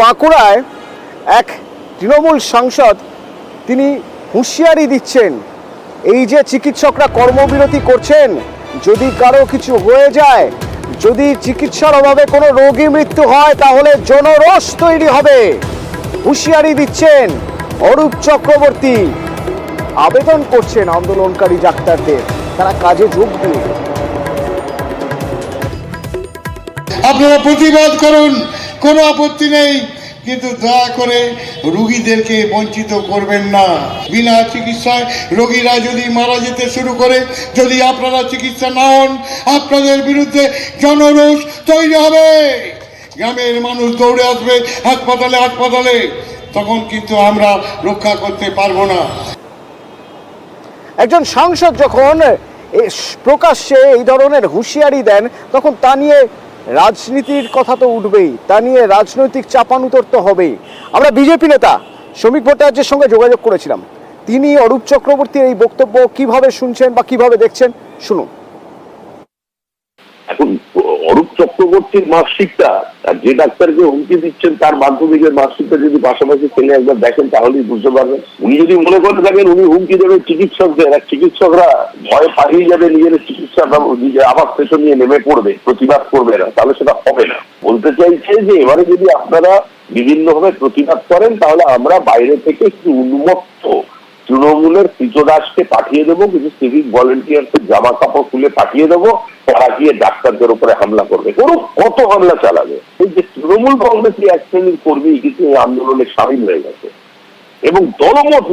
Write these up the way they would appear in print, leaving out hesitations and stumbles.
বাঁকুড়ায় এক তৃণমূল সাংসদ তিনি হুঁশিয়ারি দিচ্ছেন, এই যে চিকিৎসকরা কর্মবিরতি করছেন, যদি কারো কিছু হয়ে যায়, যদি চিকিৎসার অভাবে কোনো রোগী মৃত্যু হয়, তাহলে জনরোষ তৈরি হবে। হুঁশিয়ারি দিচ্ছেন অরূপ চক্রবর্তী। আবেদন করছেন আন্দোলনকারী ডাক্তারদের তারা কাজে যোগ দিন। আপনারা প্রতিবাদ করুন, কোনো আপত্তি নেই, কিন্তু দয়া করে রোগীদেরকে বঞ্চিত করবেন না। বিনা চিকিৎসায় রোগীরা যদি মারা যেতে শুরু করে, যদি আপনারা চিকিৎসা না হন, আপনাদের বিরুদ্ধে জনরোষ তৈরি হবে। গ্রামের মানুষ দৌড়ে আসবে হাসপাতালে হাসপাতালে, তখন কিন্তু আমরা রক্ষা করতে পারবো না। একজন সাংসদ যখন প্রকাশ্যে এই ধরনের হুঁশিয়ারি দেন, তখন তা নিয়ে রাজনীতির কথা তো উঠবেই, তা নিয়ে রাজনৈতিক চাপানুতর তো হবেই। আমরা বিজেপি নেতা শ্রমিক ভট্টাচার্যের সঙ্গে যোগাযোগ করেছিলাম। তিনি অরূপ চক্রবর্তীর এই বক্তব্য কিভাবে শুনছেন বা কিভাবে দেখছেন, শুনুন। এখন অরূপ চক্রবর্তীর মার্কশিটটা আর যে ডাক্তারকে হুমকি দিচ্ছেন তার মাধ্যমিকের মার্কশিটটা যদি পাশাপাশি ফেলে একবার দেখেন তাহলেই বুঝতে পারবেন। উনি যদি মনে করে থাকেন উনি হুমকি দেবেন চিকিৎসকদের, আর চিকিৎসকরা ভয় পালিয়ে যাবে, নিজের চিকিৎসা আবার পেছন নিয়ে নেমে পড়বে, প্রতিবাদ করবে না, তাহলে সেটা হবে না। বলতে চাইছে যে এবারে যদি আপনারা বিভিন্নভাবে প্রতিবাদ করেন, তাহলে আমরা বাইরে থেকে একটু উন্মত্ত তৃণমূলের কৃতদাসকে পাঠিয়ে দেবো, কিছু সিভিক ভলেন্টিয়ারদের জামা কাপড় খুলে পাঠিয়ে দেবো, তারা গিয়ে ডাক্তারদের উপরে হামলা করবে। কত হামলা চালাবে? এই যে তৃণমূল কংগ্রেসের এক শ্রেণীর কর্মী কিন্তু এই আন্দোলনে সামিল হয়ে গেছে, এবং দলমত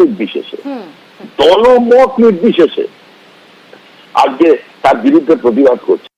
নির্বিশেষে আজকে তার বিরুদ্ধে প্রতিবাদ করছে।